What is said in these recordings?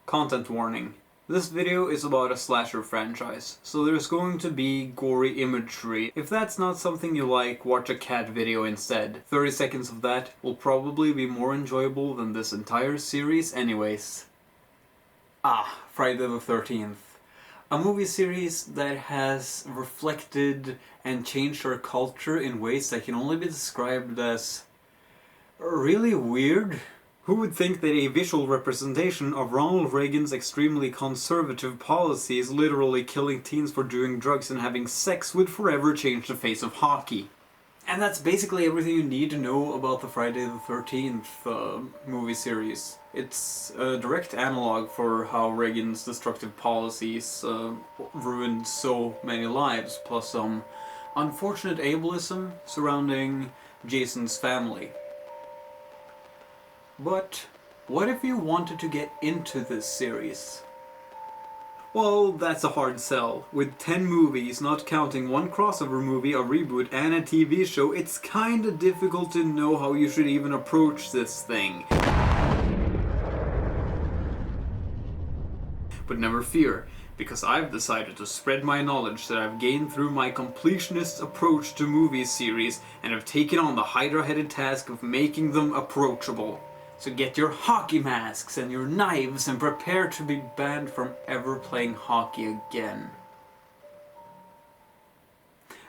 Content warning. This video is about a slasher franchise, so there's going to be gory imagery. If that's not something you like, watch a cat video instead. 30 seconds of that will probably be more enjoyable than this entire series anyways. Friday the 13th. A movie series that has reflected and changed our culture in ways that can only be described as really weird. Who would think that a visual representation of Ronald Reagan's extremely conservative policies, literally killing teens for doing drugs and having sex, would forever change the face of hockey? And that's basically everything you need to know about the Friday the 13th movie series. It's a direct analog for how Reagan's destructive policies ruined so many lives, plus some unfortunate ableism surrounding Jason's family. But what if you wanted to get into this series? Well, that's a hard sell. With 10 movies, not counting one crossover movie, a reboot, and a TV show, it's kinda difficult to know how you should even approach this thing. But never fear, because I've decided to spread my knowledge that I've gained through my completionist approach to movie series, and have taken on the hydra-headed task of making them approachable. So get your hockey masks and your knives and prepare to be banned from ever playing hockey again.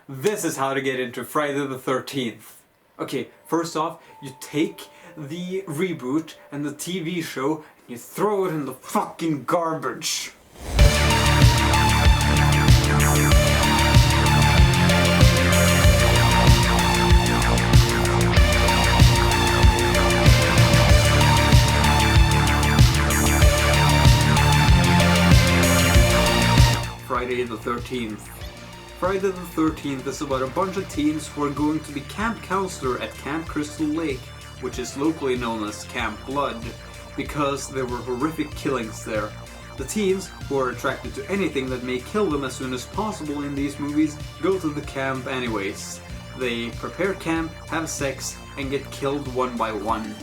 This is how to get into Friday the 13th. Okay, first off, you take the reboot and the TV show and you throw it in the fucking garbage. Friday the 13th. Friday the 13th is about a bunch of teens who are going to be camp counselor at Camp Crystal Lake, which is locally known as Camp Blood, because there were horrific killings there. The teens, who are attracted to anything that may kill them as soon as possible in these movies, go to the camp anyways. They prepare camp, have sex, and get killed one by one.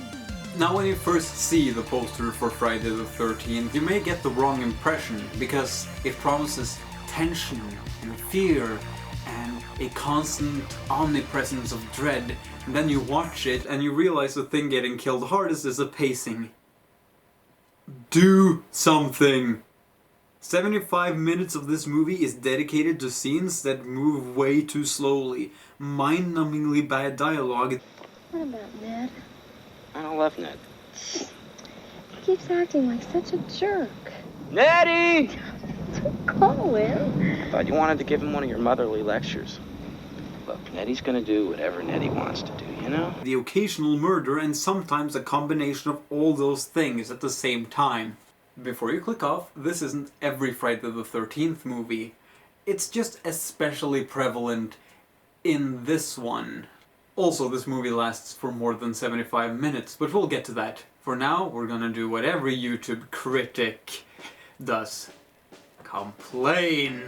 Now when you first see the poster for Friday the 13th, you may get the wrong impression, because it promises tension and fear and a constant omnipresence of dread, and then you watch it and you realize the thing getting killed hardest is the pacing. Do something! 75 minutes of this movie is dedicated to scenes that move way too slowly, mind-numbingly bad dialogue. What about Ned? I don't love Ned. He keeps acting like such a jerk. Nettie! Don't call him. I thought you wanted to give him one of your motherly lectures. Look, Nettie's gonna do whatever Nettie wants to do, you know? The occasional murder and sometimes a combination of all those things at the same time. Before you click off, this isn't every Friday the 13th movie. It's just especially prevalent in this one. Also, this movie lasts for more than 75 minutes, but we'll get to that. For now, we're gonna do what every YouTube critic does. Complain!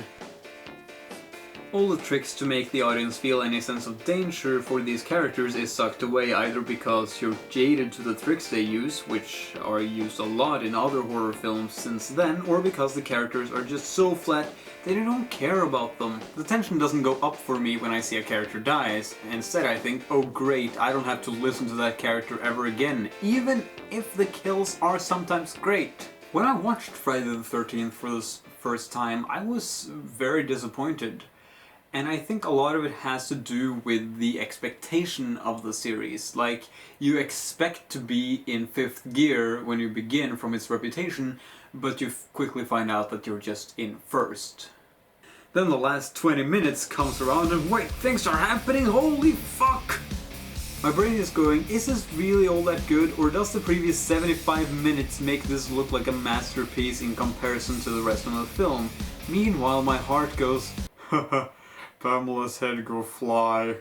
All the tricks to make the audience feel any sense of danger for these characters is sucked away, either because you're jaded to the tricks they use, which are used a lot in other horror films since then, or because the characters are just so flat that you don't care about them. The tension doesn't go up for me when I see a character dies. Instead I think, oh great, I don't have to listen to that character ever again, even if the kills are sometimes great. When I watched Friday the 13th for the first time, I was very disappointed. And I think a lot of it has to do with the expectation of the series. Like, you expect to be in fifth gear when you begin from its reputation, but you quickly find out that you're just in first. Then the last 20 minutes comes around and wait, things are happening, holy fuck! My brain is going, is this really all that good, or does the previous 75 minutes make this look like a masterpiece in comparison to the rest of the film? Meanwhile, my heart goes, haha. Pamela's head go fly.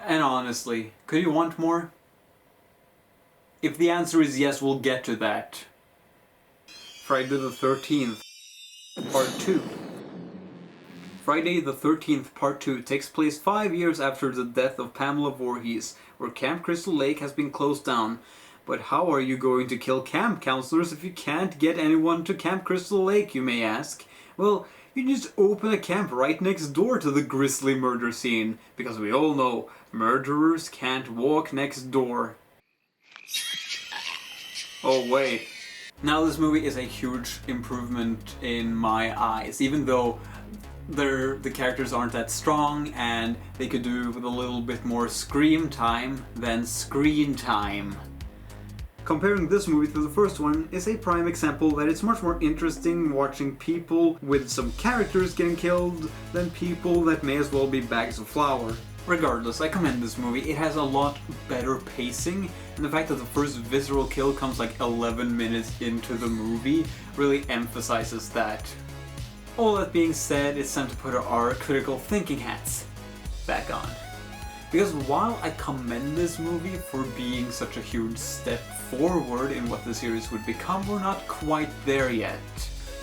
And honestly, could you want more? If the answer is yes, we'll get to that. Friday the 13th, Part 2. Friday the 13th Part 2 takes place 5 years after the death of Pamela Voorhees, where Camp Crystal Lake has been closed down. But how are you going to kill camp counselors if you can't get anyone to Camp Crystal Lake, you may ask? Well, you just open a camp right next door to the grisly murder scene, because we all know murderers can't walk next door. Oh wait. Now this movie is a huge improvement in my eyes, even though the characters aren't that strong and they could do with a little bit more scream time than screen time. Comparing this movie to the first one is a prime example that it's much more interesting watching people with some characters getting killed than people that may as well be bags of flour. Regardless, I commend this movie. It has a lot better pacing, and the fact that the first visceral kill comes like 11 minutes into the movie really emphasizes that. All that being said, it's time to put our critical thinking hats back on. Because while I commend this movie for being such a huge step forward in what the series would become, we're not quite there yet.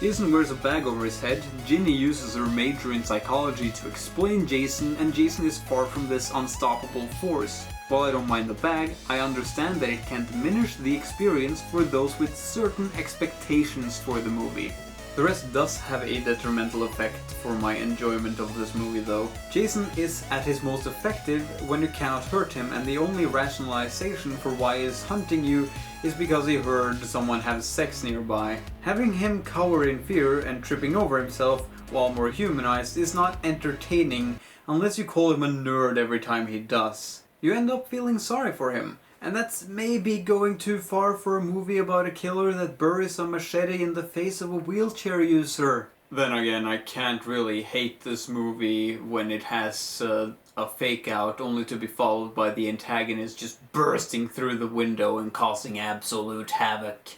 Jason wears a bag over his head, Ginny uses her major in psychology to explain Jason, and Jason is far from this unstoppable force. While I don't mind the bag, I understand that it can diminish the experience for those with certain expectations for the movie. The rest does have a detrimental effect for my enjoyment of this movie though. Jason is at his most effective when you cannot hurt him, and the only rationalization for why he's hunting you is because he heard someone have sex nearby. Having him cower in fear and tripping over himself while more humanized is not entertaining unless you call him a nerd every time he does. You end up feeling sorry for him. And that's maybe going too far for a movie about a killer that buries a machete in the face of a wheelchair user. Then again, I can't really hate this movie when it has a fake out only to be followed by the antagonist just bursting through the window and causing absolute havoc.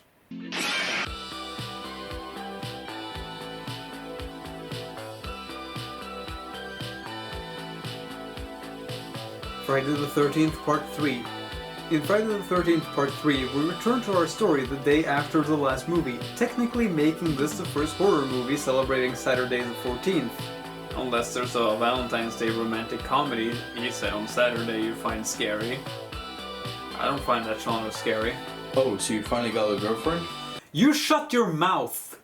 Friday the 13th Part 3. In Friday the 13th Part 3, we return to our story the day after the last movie, technically making this the first horror movie celebrating Saturday the 14th. Unless there's a Valentine's Day romantic comedy you said on Saturday you find scary. I don't find that genre scary. Oh, so you finally got a girlfriend? You shut your mouth!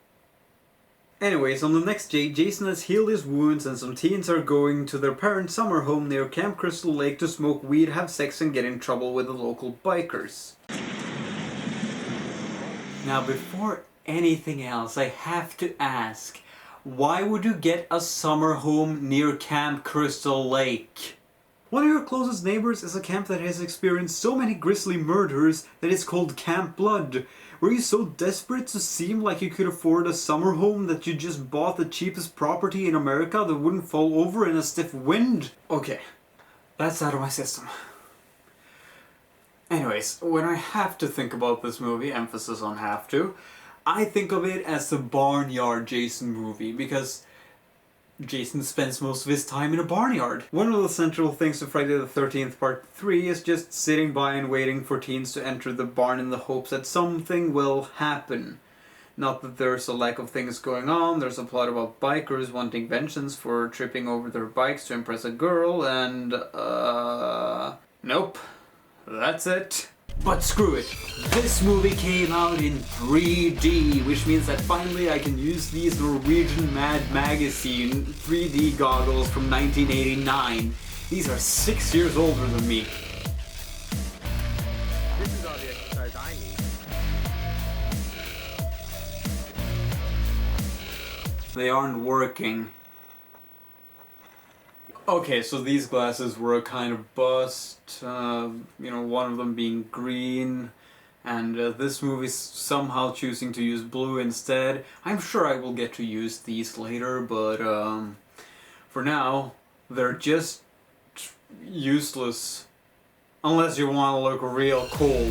Anyways, on the next day, Jason has healed his wounds and some teens are going to their parents' summer home near Camp Crystal Lake to smoke weed, have sex, and get in trouble with the local bikers. Now, before anything else, I have to ask, why would you get a summer home near Camp Crystal Lake? One of your closest neighbors is a camp that has experienced so many grisly murders that it's called Camp Blood. Were you so desperate to seem like you could afford a summer home that you just bought the cheapest property in America that wouldn't fall over in a stiff wind? Okay, that's out of my system. Anyways, when I have to think about this movie, emphasis on have to, I think of it as the Barnyard Jason movie, because Jason spends most of his time in a barnyard. One of the central things to Friday the 13th Part 3 is just sitting by and waiting for teens to enter the barn in the hopes that something will happen. Not that there's a lack of things going on, there's a plot about bikers wanting vengeance for tripping over their bikes to impress a girl, and nope. That's it. But screw it, this movie came out in 3D, which means that finally I can use these Norwegian Mad Magazine 3D goggles from 1989. These are 6 years older than me. This is all the exercise I need. They aren't working. Okay, so these glasses were a kind of bust, one of them being green, and this movie's somehow choosing to use blue instead. I'm sure I will get to use these later, but for now, they're just useless. Unless you want to look real cool.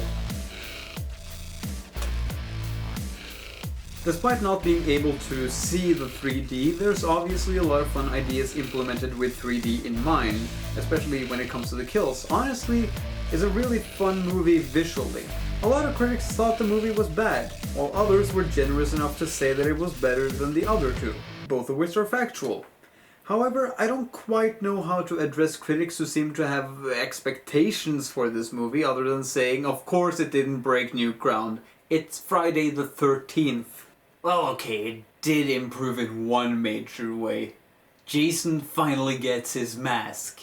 Despite not being able to see the 3D, there's obviously a lot of fun ideas implemented with 3D in mind, especially when it comes to the kills. Honestly, it's a really fun movie visually. A lot of critics thought the movie was bad, while others were generous enough to say that it was better than the other two, both of which are factual. However, I don't quite know how to address critics who seem to have expectations for this movie other than saying, of course it didn't break new ground. It's Friday the 13th. Well, okay, it did improve in one major way. Jason finally gets his mask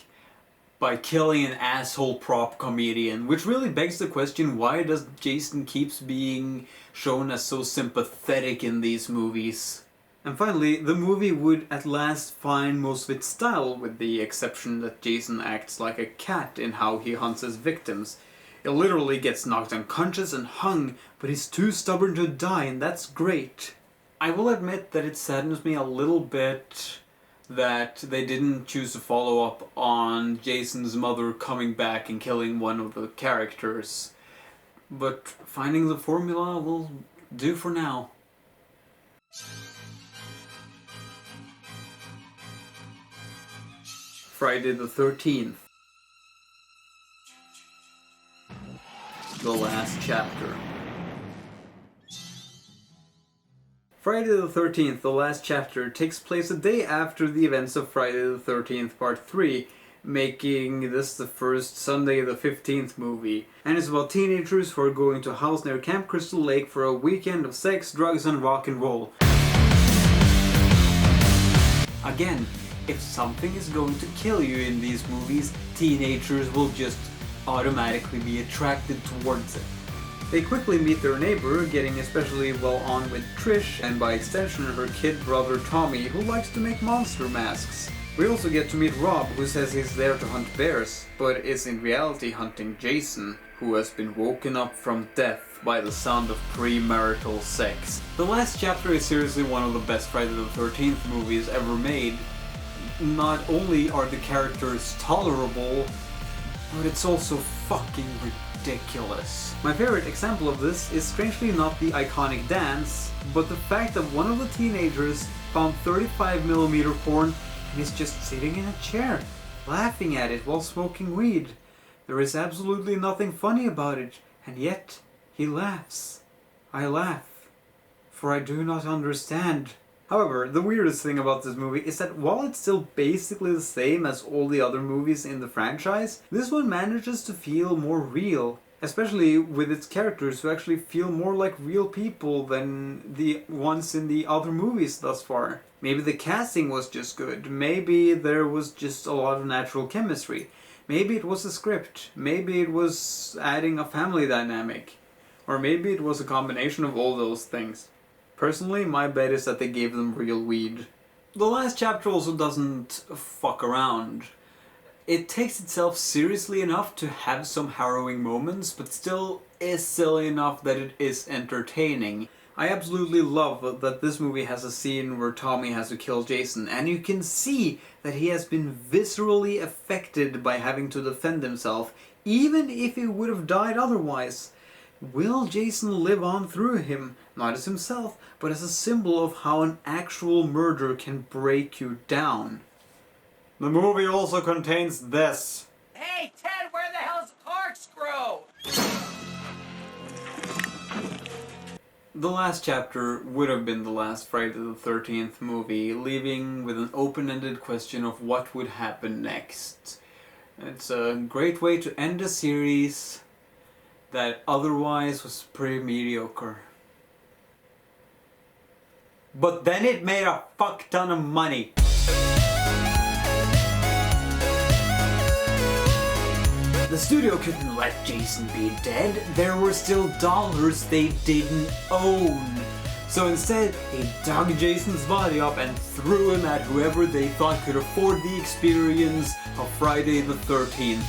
by killing an asshole prop comedian, which really begs the question, why does Jason keeps being shown as so sympathetic in these movies? And finally, the movie would at last find most of its style, with the exception that Jason acts like a cat in how he hunts his victims. He literally gets knocked unconscious and hung, but he's too stubborn to die, and that's great. I will admit that it saddens me a little bit that they didn't choose to follow up on Jason's mother coming back and killing one of the characters. But finding the formula will do for now. Friday the 13th. The last chapter. Friday the 13th, The Last Chapter, takes place a day after the events of Friday the 13th Part 3, making this the first Sunday the 15th movie, and it's about teenagers who are going to a house near Camp Crystal Lake for a weekend of sex, drugs, and rock and roll. Again, if something is going to kill you in these movies, teenagers will just automatically be attracted towards it. They quickly meet their neighbor, getting especially well on with Trish, and by extension her kid brother Tommy, who likes to make monster masks. We also get to meet Rob, who says he's there to hunt bears, but is in reality hunting Jason, who has been woken up from death by the sound of premarital sex. The Last Chapter is seriously one of the best Friday the 13th movies ever made. Not only are the characters tolerable, but it's also fucking ridiculous. My favorite example of this is strangely not the iconic dance, but the fact that one of the teenagers found 35mm porn and is just sitting in a chair, laughing at it while smoking weed. There is absolutely nothing funny about it, and yet he laughs. I laugh, for I do not understand. However, the weirdest thing about this movie is that while it's still basically the same as all the other movies in the franchise, this one manages to feel more real, especially with its characters who actually feel more like real people than the ones in the other movies thus far. Maybe the casting was just good, maybe there was just a lot of natural chemistry, maybe it was a script, maybe it was adding a family dynamic, or maybe it was a combination of all those things. Personally, my bet is that they gave them real weed. The Last Chapter also doesn't fuck around. It takes itself seriously enough to have some harrowing moments, but still is silly enough that it is entertaining. I absolutely love that this movie has a scene where Tommy has to kill Jason, and you can see that he has been viscerally affected by having to defend himself, even if he would have died otherwise. Will Jason live on through him, not as himself, but as a symbol of how an actual murder can break you down? The movie also contains this. Hey, Ted, where the hell's the corkscrew? The Last Chapter would have been the last Friday the 13th movie, leaving with an open-ended question of what would happen next. It's a great way to end a series that otherwise was pretty mediocre. But then it made a fuck ton of money. The studio couldn't let Jason be dead. There were still dollars they didn't own. So instead, they dug Jason's body up and threw him at whoever they thought could afford the experience of Friday the 13th.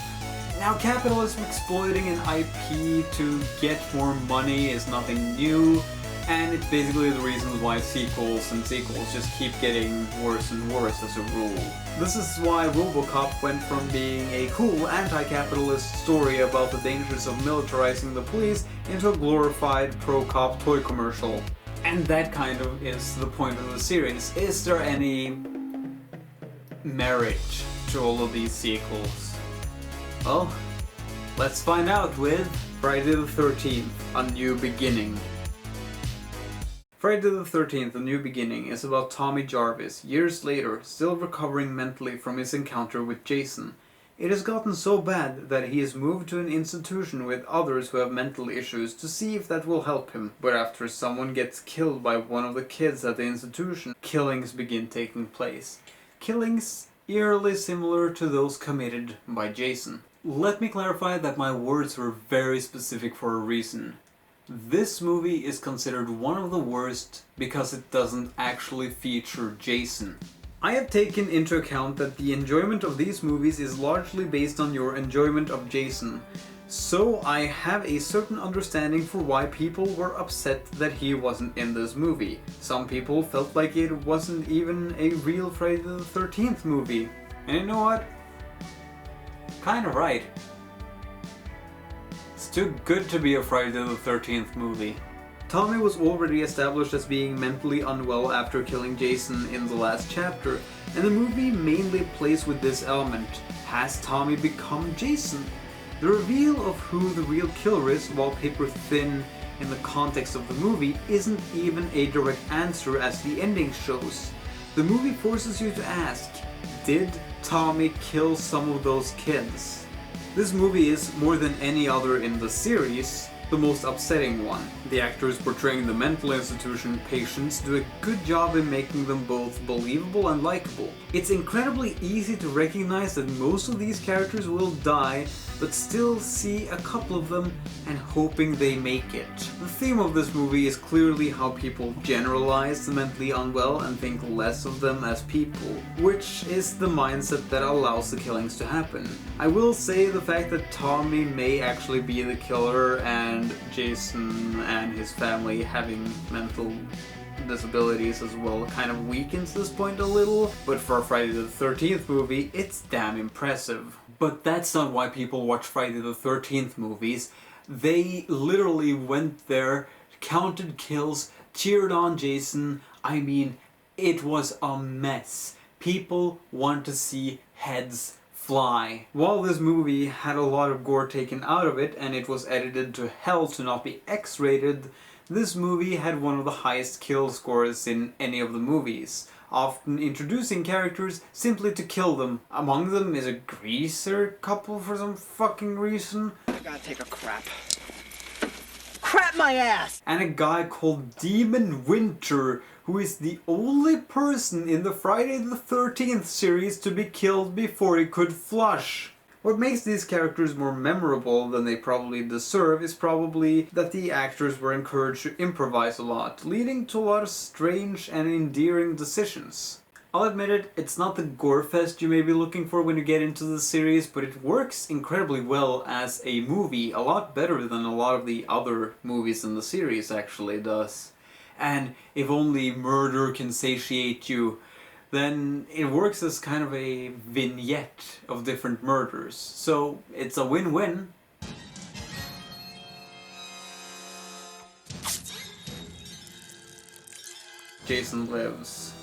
Now, capitalism exploiting an IP to get more money is nothing new, and it's basically the reason why sequels just keep getting worse and worse as a rule. This is why RoboCop went from being a cool anti-capitalist story about the dangers of militarizing the police into a glorified pro-cop toy commercial. And that kind of is the point of the series. Is there any merit to all of these sequels? Well, let's find out with Friday the 13th, A New Beginning. Friday the 13th, A New Beginning is about Tommy Jarvis, years later, still recovering mentally from his encounter with Jason. It has gotten so bad that he is moved to an institution with others who have mental issues to see if that will help him. But after someone gets killed by one of the kids at the institution, killings begin taking place. Killings eerily similar to those committed by Jason. Let me clarify that my words were very specific for a reason. This movie is considered one of the worst because it doesn't actually feature Jason. I have taken into account that the enjoyment of these movies is largely based on your enjoyment of Jason, so I have a certain understanding for why people were upset that he wasn't in this movie. Some people felt like it wasn't even a real Friday the 13th movie. And you know what? Kinda right. It's too good to be a Friday the 13th movie. Tommy was already established as being mentally unwell after killing Jason in the last chapter, and the movie mainly plays with this element. Has Tommy become Jason? The reveal of who the real killer is, while paper thin in the context of the movie, isn't even a direct answer as the ending shows. The movie forces you to ask, did Tommy kill some of those kids? This movie is, more than any other in the series, the most upsetting one. The actors portraying the mental institution patients do a good job in making them both believable and likable. It's incredibly easy to recognize that most of these characters will die, but still see a couple of them and hoping they make it. The theme of this movie is clearly how people generalize the mentally unwell and think less of them as people, which is the mindset that allows the killings to happen. I will say the fact that Tommy may actually be the killer and Jason and his family having mental disabilities as well kind of weakens this point a little, but for a Friday the 13th movie, it's damn impressive. But that's not why people watch Friday the 13th movies. They literally went there, counted kills, cheered on Jason. I mean, it was a mess. People want to see heads fly. While this movie had a lot of gore taken out of it and it was edited to hell to not be X-rated, this movie had one of the highest kill scores in any of the movies, often introducing characters simply to kill them. Among them is a greaser couple for some fucking reason. I gotta take a crap. Crap my ass! And a guy called Demon Winter, who is the only person in the Friday the 13th series to be killed before he could flush. What makes these characters more memorable than they probably deserve is probably that the actors were encouraged to improvise a lot, leading to a lot of strange and endearing decisions. I'll admit it, it's not the gore fest you may be looking for when you get into the series, but it works incredibly well as a movie, a lot better than a lot of the other movies in the series actually does. And if only murder can satiate you, then it works as kind of a vignette of different murders. So it's a win-win. Jason Lives.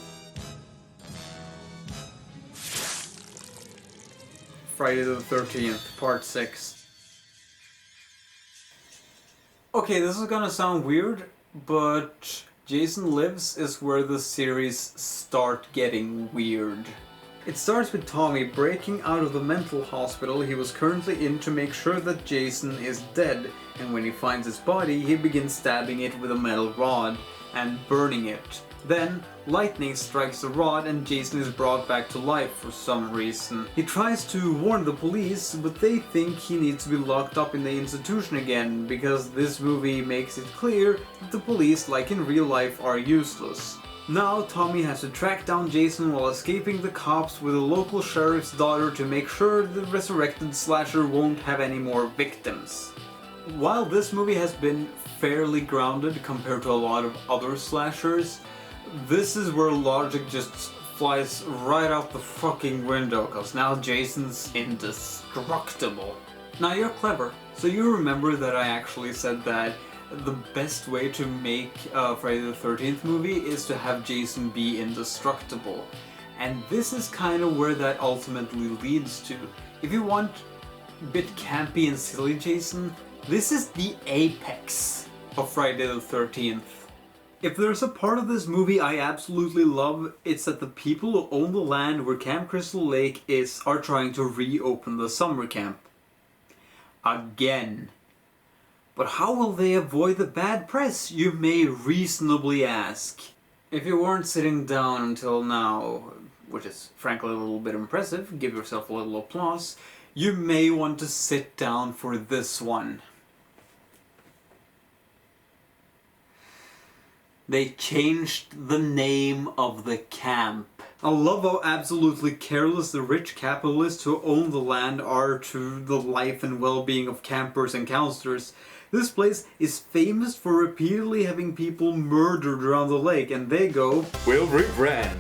Friday the 13th, Part 6. Okay, this is gonna sound weird, but Jason Lives is where the series start getting weird. It starts with Tommy breaking out of the mental hospital he was currently in to make sure that Jason is dead, and when he finds his body, he begins stabbing it with a metal rod and burning it. Then, lightning strikes the rod and Jason is brought back to life for some reason. He tries to warn the police, but they think he needs to be locked up in the institution again, because this movie makes it clear that the police, like in real life, are useless. Now Tommy has to track down Jason while escaping the cops with a local sheriff's daughter to make sure the resurrected slasher won't have any more victims. While this movie has been fairly grounded compared to a lot of other slashers, this is where logic just flies right out the fucking window, cause now Jason's indestructible. Now you're clever, so you remember that I actually said that the best way to make a Friday the 13th movie is to have Jason be indestructible. And this is kind of where that ultimately leads to. If you want a bit campy and silly Jason, this is the apex of Friday the 13th. If there's a part of this movie I absolutely love, it's that the people who own the land where Camp Crystal Lake is are trying to reopen the summer camp. Again. But how will they avoid the bad press, you may reasonably ask? If you weren't sitting down until now, which is frankly a little bit impressive, give yourself a little applause, you may want to sit down for this one. They changed the name of the camp. I love how absolutely careless the rich capitalists who own the land are to the life and well-being of campers and counselors. This place is famous for repeatedly having people murdered around the lake, and they go, We'll rebrand.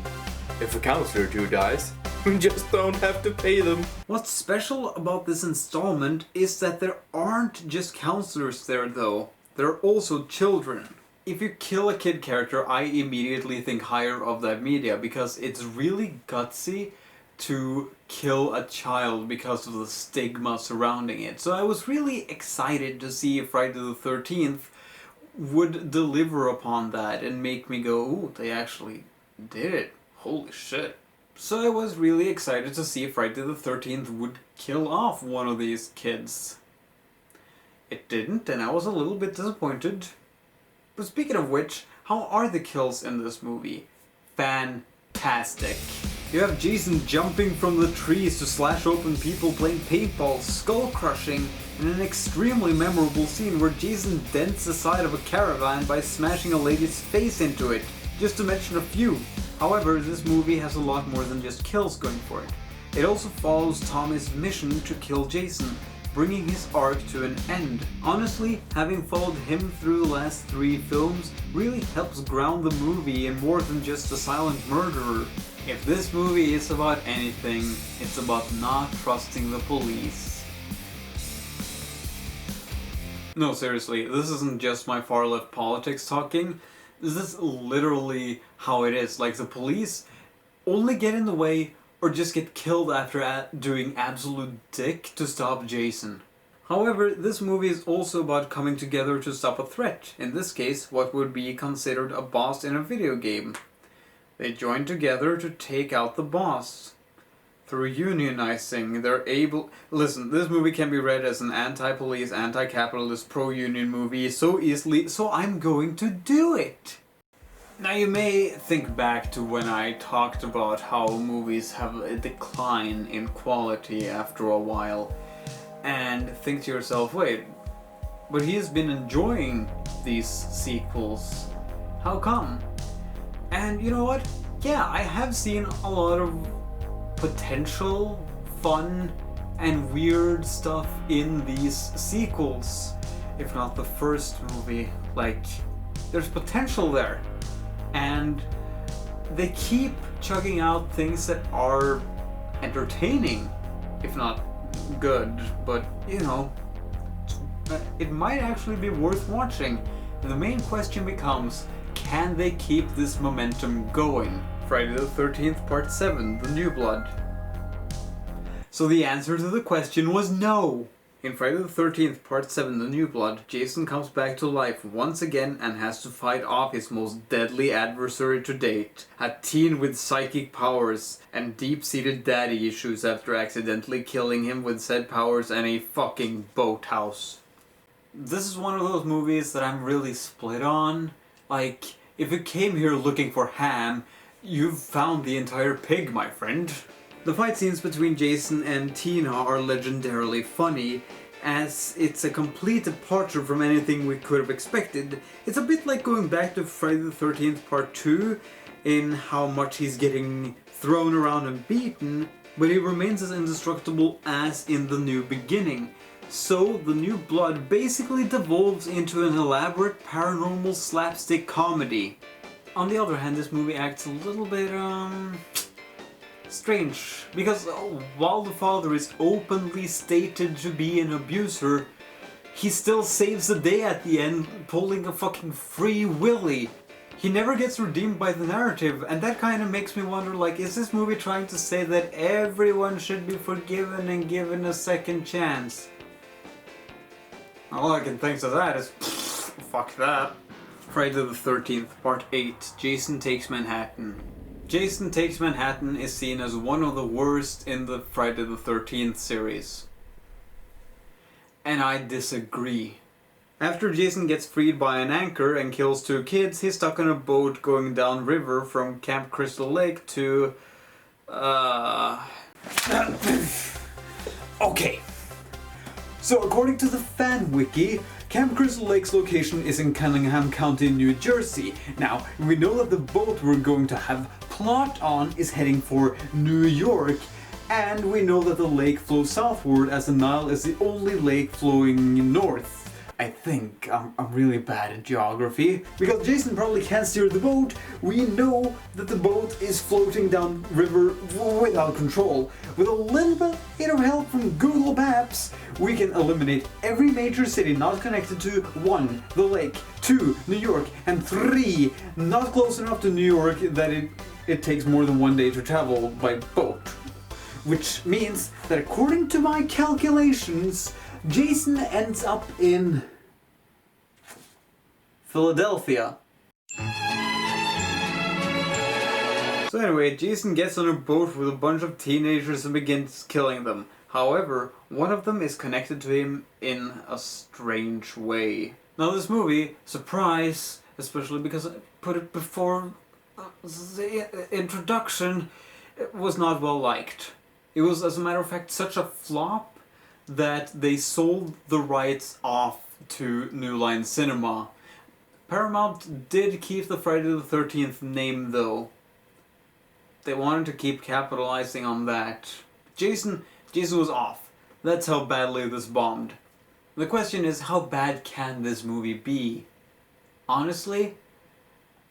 If a counselor or two dies, we just don't have to pay them. What's special about this installment is that there aren't just counselors there though, there are also children. If you kill a kid character, I immediately think higher of that media, because it's really gutsy to kill a child because of the stigma surrounding it. So I was really excited to see if Friday the 13th would deliver upon that and make me go, ooh, they actually did it. Holy shit. So I was really excited to see if Friday the 13th would kill off one of these kids. It didn't, and I was a little bit disappointed. But speaking of which, how are the kills in this movie? Fantastic. You have Jason jumping from the trees to slash open people playing paintball, skull crushing, and an extremely memorable scene where Jason dents the side of a caravan by smashing a lady's face into it, just to mention a few. However, this movie has a lot more than just kills going for it. It also follows Tommy's mission to kill Jason, bringing his arc to an end. Honestly, having followed him through the last 3 films really helps ground the movie in more than just a silent murderer. If this movie is about anything, it's about not trusting the police. No, seriously, this isn't just my far-left politics talking. This is literally how it is. Like, the police only get in the way or just get killed after doing absolute dick to stop Jason. However, this movie is also about coming together to stop a threat. In this case, what would be considered a boss in a video game. They join together to take out the boss. Through unionizing, they're able... Listen, this movie can be read as an anti-police, anti-capitalist, pro-union movie so easily, so I'm going to do it! Now you may think back to when I talked about how movies have a decline in quality after a while, and think to yourself, wait, but he's been enjoying these sequels. How come? And you know what? Yeah, I have seen a lot of potential, fun, and weird stuff in these sequels. If not the first movie, like, there's potential there. And they keep chugging out things that are entertaining, if not good, but you know, it might actually be worth watching. And the main question becomes, can they keep this momentum going? Friday the 13th Part 7, The New Blood. So the answer to the question was no! In Friday the 13th Part 7, The New Blood, Jason comes back to life once again and has to fight off his most deadly adversary to date. A teen with psychic powers and deep-seated daddy issues after accidentally killing him with said powers and a fucking boathouse. This is one of those movies that I'm really split on. Like, if you came here looking for ham, you've found the entire pig, my friend. The fight scenes between Jason and Tina are legendarily funny, as it's a complete departure from anything we could have expected. It's a bit like going back to Friday the 13th Part 2, in how much he's getting thrown around and beaten, but he remains as indestructible as in the new beginning. So, The New Blood basically devolves into an elaborate paranormal slapstick comedy. On the other hand, this movie acts a little bit, strange, because while the father is openly stated to be an abuser, he still saves the day at the end, pulling a fucking free willy. He never gets redeemed by the narrative, and that kind of makes me wonder, like, is this movie trying to say that everyone should be forgiven and given a second chance? All I can think of that is, fuck that. Friday the 13th, Part 8, Jason Takes Manhattan. Jason Takes Manhattan is seen as one of the worst in the Friday the 13th series. And I disagree. After Jason gets freed by an anchor and kills 2 kids, he's stuck on a boat going down river from Camp Crystal Lake to... Okay. So according to the fan wiki, Camp Crystal Lake's location is in Cunningham County, New Jersey. Now, we know that the boat we're going to have plot on is heading for New York, and we know that the lake flows southward as the Nile is the only lake flowing north. I think I'm really bad at geography. Because Jason probably can't steer the boat, we know that the boat is floating down river without control. With a little bit of help from Google Maps, we can eliminate every major city not connected to 1. the lake, 2. New York, and 3. not close enough to New York that it takes more than 1 day to travel by boat. Which means that according to my calculations, Jason ends up in Philadelphia. So anyway, Jason gets on a boat with a bunch of teenagers and begins killing them. However, one of them is connected to him in a strange way. Now this movie, surprise, especially because I put it before the introduction, it was not well liked. It was, as a matter of fact, such a flop that they sold the rights off to New Line Cinema. Paramount did keep the Friday the 13th name though. They wanted to keep capitalizing on that. Jason was off. That's how badly this bombed. The question is, how bad can this movie be? Honestly,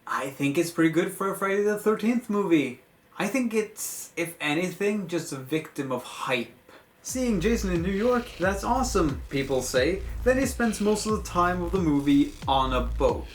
I think it's pretty good for a Friday the 13th movie. I think it's, if anything, just a victim of hype. Seeing Jason in New York, that's awesome, people say. Then he spends most of the time of the movie on a boat.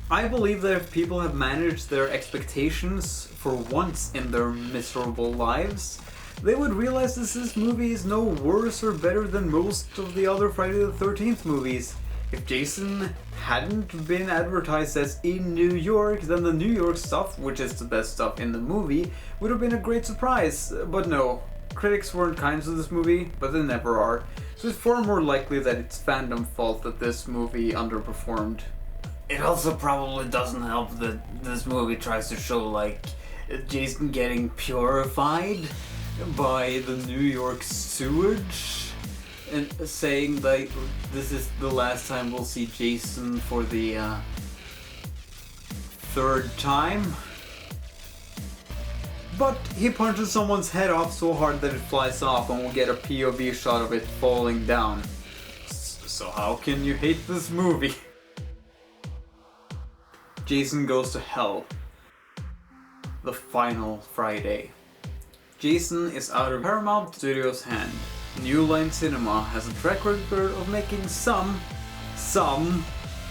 I believe that if people have managed their expectations for once in their miserable lives, they would realize that this movie is no worse or better than most of the other Friday the 13th movies. If Jason hadn't been advertised as in New York, then the New York stuff, which is the best stuff in the movie, would have been a great surprise. But no, critics weren't kind to this movie, but they never are. So it's far more likely that it's fandom fault that this movie underperformed. It also probably doesn't help that this movie tries to show like Jason getting purified by the New York sewage and saying like this is the last time we'll see Jason for the 3rd time. But he punches someone's head off so hard that it flies off and we'll get a POV shot of it falling down. So how can you hate this movie? Jason Goes to Hell. The final Friday. Jason is out of Paramount Studios' hand. New Line Cinema has a track record of making some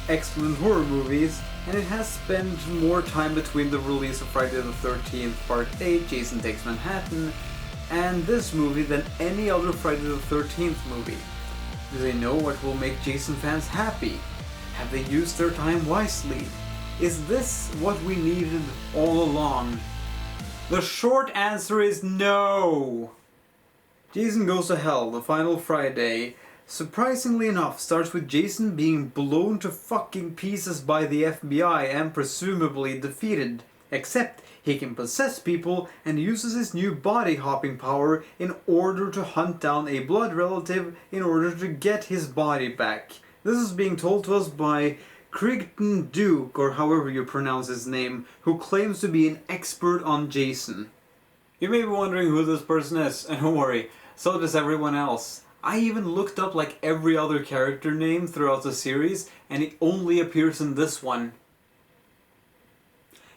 excellent horror movies, and it has spent more time between the release of Friday the 13th Part 8, Jason Takes Manhattan, and this movie than any other Friday the 13th movie. Do they know what will make Jason fans happy? Have they used their time wisely? Is this what we needed all along? The short answer is no! Jason Goes to Hell, the final Friday, surprisingly enough, starts with Jason being blown to fucking pieces by the FBI and presumably defeated. Except he can possess people and uses his new body hopping power in order to hunt down a blood relative in order to get his body back. This is being told to us by Crichton Duke, or however you pronounce his name, who claims to be an expert on Jason. You may be wondering who this person is, and don't worry, so does everyone else. I even looked up like every other character name throughout the series, and it only appears in this one.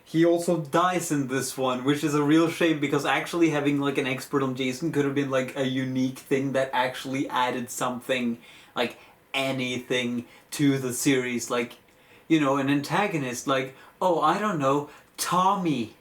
He also dies in this one, which is a real shame because actually having like an expert on Jason could have been like a unique thing that actually added something, like anything to the series, like, you know, an antagonist, like, oh, I don't know, Tommy.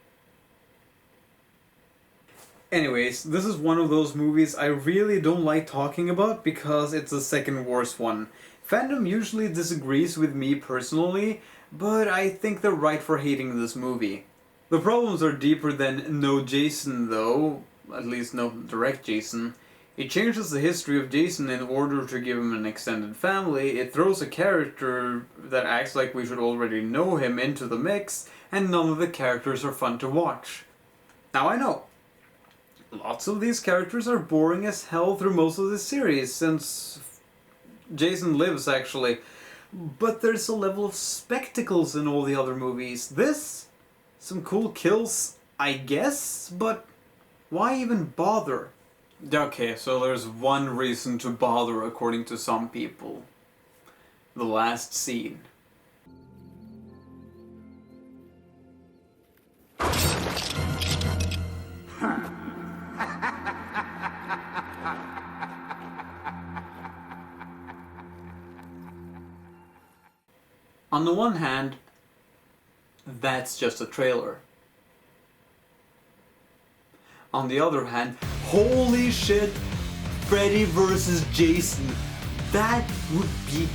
Anyways, this is one of those movies I really don't like talking about because it's the second worst one. Fandom usually disagrees with me personally, but I think they're right for hating this movie. The problems are deeper than no Jason though, at least no direct Jason. It changes the history of Jason in order to give him an extended family, it throws a character that acts like we should already know him into the mix, and none of the characters are fun to watch. Now I know, lots of these characters are boring as hell through most of the series, since Jason lives actually, but there's a level of spectacles in all the other movies. This? Some cool kills, I guess, but why even bother? Okay, so there's one reason to bother according to some people. The last scene. On the one hand, that's just a trailer. On the other hand, holy shit, Freddy vs. Jason. That would be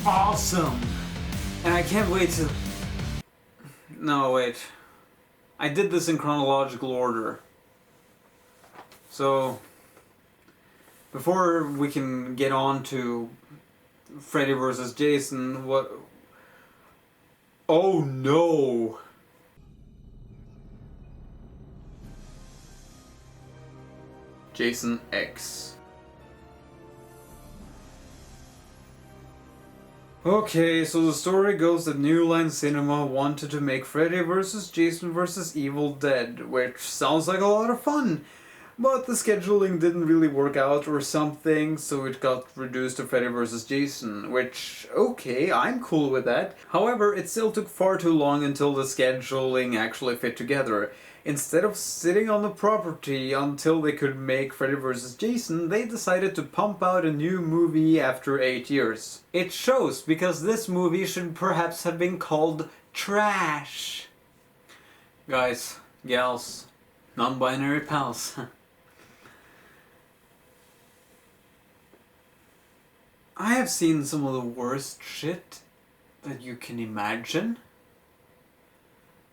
awesome. And I can't wait to... No, wait. I did this in chronological order. So, before we can get on to Freddy vs. Jason, what... Oh no! Jason X. Okay, so the story goes that New Line Cinema wanted to make Freddy vs. Jason vs. Evil Dead, which sounds like a lot of fun. But the scheduling didn't really work out or something, so it got reduced to Freddy vs. Jason, which, okay, I'm cool with that. However, it still took far too long until the scheduling actually fit together. Instead of sitting on the property until they could make Freddy vs. Jason, they decided to pump out a new movie after 8 years. It shows, because this movie should perhaps have been called Trash. Guys, gals, non-binary pals. I have seen some of the worst shit that you can imagine.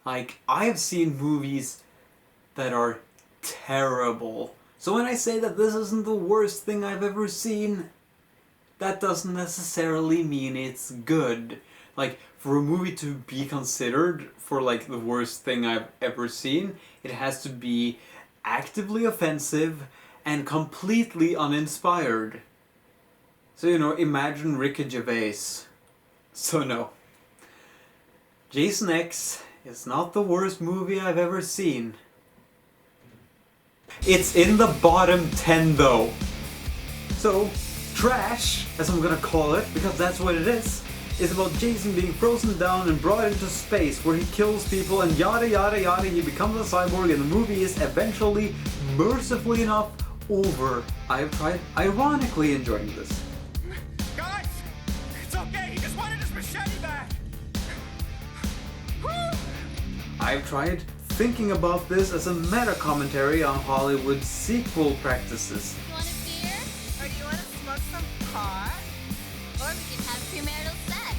Like, I have seen movies that are terrible. So when I say that this isn't the worst thing I've ever seen, that doesn't necessarily mean it's good. Like, for a movie to be considered for like the worst thing I've ever seen, it has to be actively offensive and completely uninspired. So, you know, imagine Ricky Gervais. So no. Jason X is not the worst movie I've ever seen. It's in the bottom 10 though. So, Trash, as I'm gonna call it, because that's what it is about Jason being frozen down and brought into space where he kills people and yada yada yada, he becomes a cyborg and the movie is eventually, mercifully enough, over. I've tried ironically enjoying this. Guys, it's okay. He just wanted his machete back. I've tried thinking about this as a meta-commentary on Hollywood's sequel practices. You want a beer? Or do you want to smoke some pot? Or we can have premarital sex.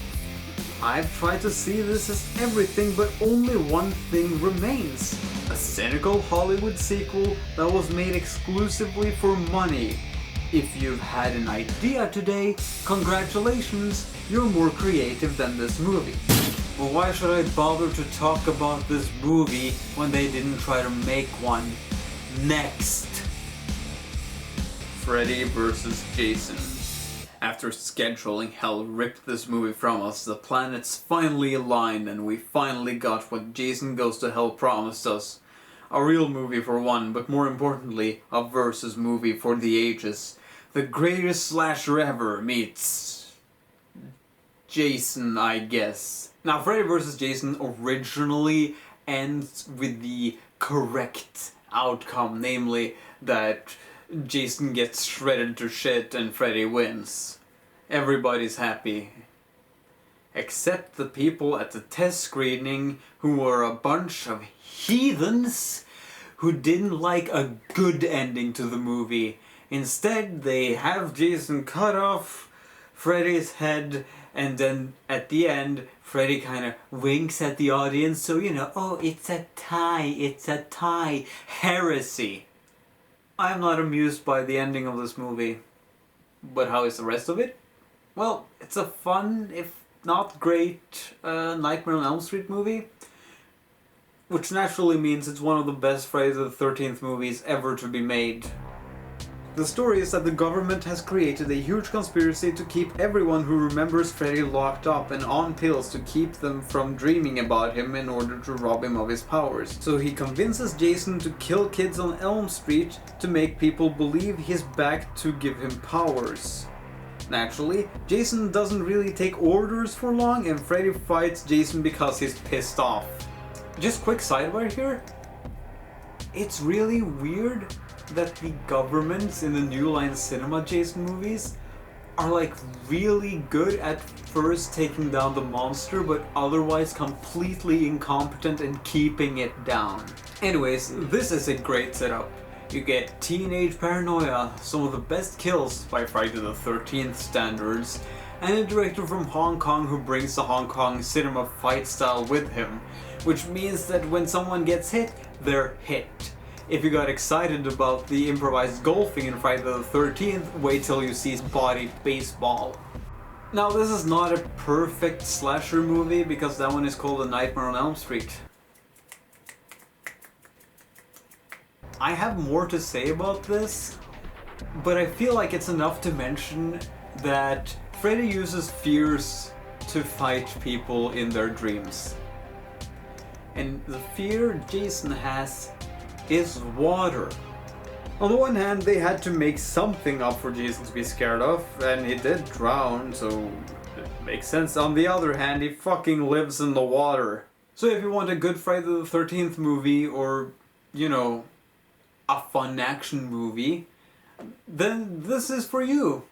I've tried to see this as everything, but only one thing remains. A cynical Hollywood sequel that was made exclusively for money. If you've had an idea today, congratulations, you're more creative than this movie. Well, why should I bother to talk about this movie when they didn't try to make one? Next! Freddy vs. Jason. After scheduling hell ripped this movie from us, the planets finally aligned and we finally got what Jason Goes to Hell promised us. A real movie for one, but more importantly, a versus movie for the ages. The greatest slasher ever meets... Jason, I guess. Now, Freddy vs. Jason originally ends with the correct outcome, namely that Jason gets shredded to shit and Freddy wins. Everybody's happy. Except the people at the test screening who were a bunch of heathens who didn't like a good ending to the movie. Instead, they have Jason cut off Freddy's head, and then at the end, Freddy kind of winks at the audience, so you know, oh, it's a tie, heresy. I am not amused by the ending of this movie. But how is the rest of it? Well, it's a fun, if not great, Nightmare on Elm Street movie. Which naturally means it's one of the best Friday the 13th movies ever to be made. The story is that the government has created a huge conspiracy to keep everyone who remembers Freddy locked up and on pills to keep them from dreaming about him in order to rob him of his powers. So he convinces Jason to kill kids on Elm Street to make people believe he's back to give him powers. Naturally, Jason doesn't really take orders for long and Freddy fights Jason because he's pissed off. Just quick sidebar here. It's really weird that the governments in the New Line Cinema Jason movies are like really good at first taking down the monster but otherwise completely incompetent in keeping it down. Anyways, this is a great setup. You get teenage paranoia, some of the best kills by Friday the 13th standards, and a director from Hong Kong who brings the Hong Kong cinema fight style with him, which means that when someone gets hit, they're hit. If you got excited about the improvised golfing in Friday the 13th, wait till you see body baseball. Now this is not a perfect slasher movie because that one is called A Nightmare on Elm Street. I have more to say about this, but I feel like it's enough to mention that Freddy uses fears to fight people in their dreams. And the fear Jason has is water. On the one hand, they had to make something up for Jason to be scared of, and he did drown, so it makes sense. On the other hand, he fucking lives in the water. So if you want a good Friday the 13th movie, or, you know, a fun action movie, then this is for you.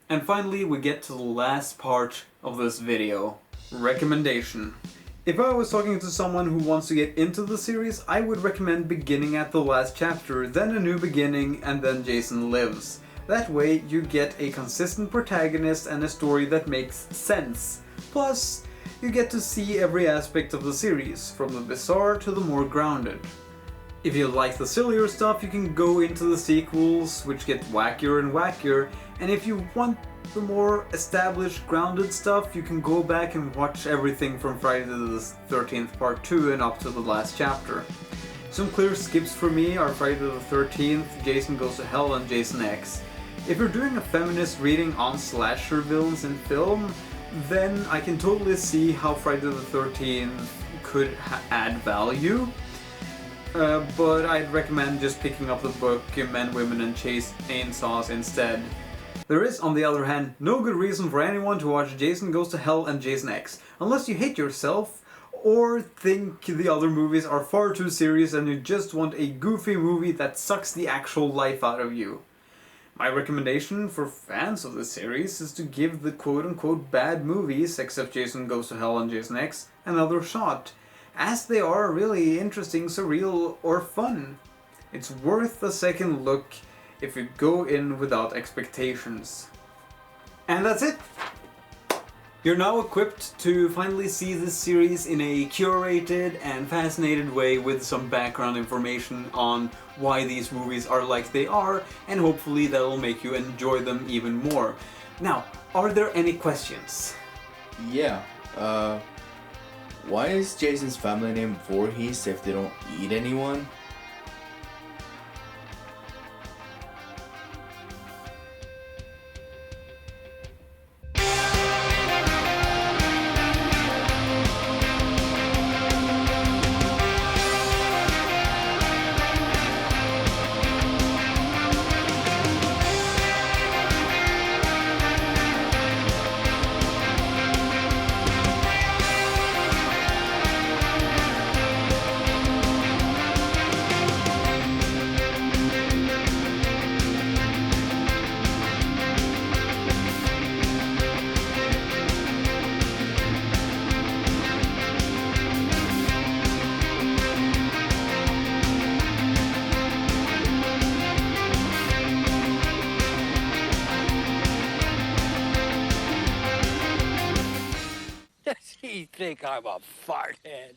And finally, we get to the last part of this video. Recommendation. If I was talking to someone who wants to get into the series, I would recommend beginning at the last chapter, then A New Beginning, and then Jason Lives. That way, you get a consistent protagonist and a story that makes sense. Plus, you get to see every aspect of the series, from the bizarre to the more grounded. If you like the sillier stuff, you can go into the sequels, which get wackier and wackier, and if you want the more established, grounded stuff, you can go back and watch everything from Friday the 13th Part 2 and up to the last chapter. Some clear skips for me are Friday the 13th, Jason Goes to Hell, and Jason X. If you're doing a feminist reading on slasher villains in film, then I can totally see how Friday the 13th could add value. But I'd recommend just picking up the book Men, Women and Chainsaws instead. There is, on the other hand, no good reason for anyone to watch Jason Goes to Hell and Jason X, unless you hate yourself, or think the other movies are far too serious and you just want a goofy movie that sucks the actual life out of you. My recommendation for fans of the series is to give the quote-unquote bad movies, except Jason Goes to Hell and Jason X, another shot, as they are really interesting, surreal, or fun. It's worth a second look if you go in without expectations. And that's it! You're now equipped to finally see this series in a curated and fascinated way with some background information on why these movies are like they are, and hopefully that'll make you enjoy them even more. Now, are there any questions? Yeah, why is Jason's family name Voorhees if they don't eat anyone? think I'm a farthead?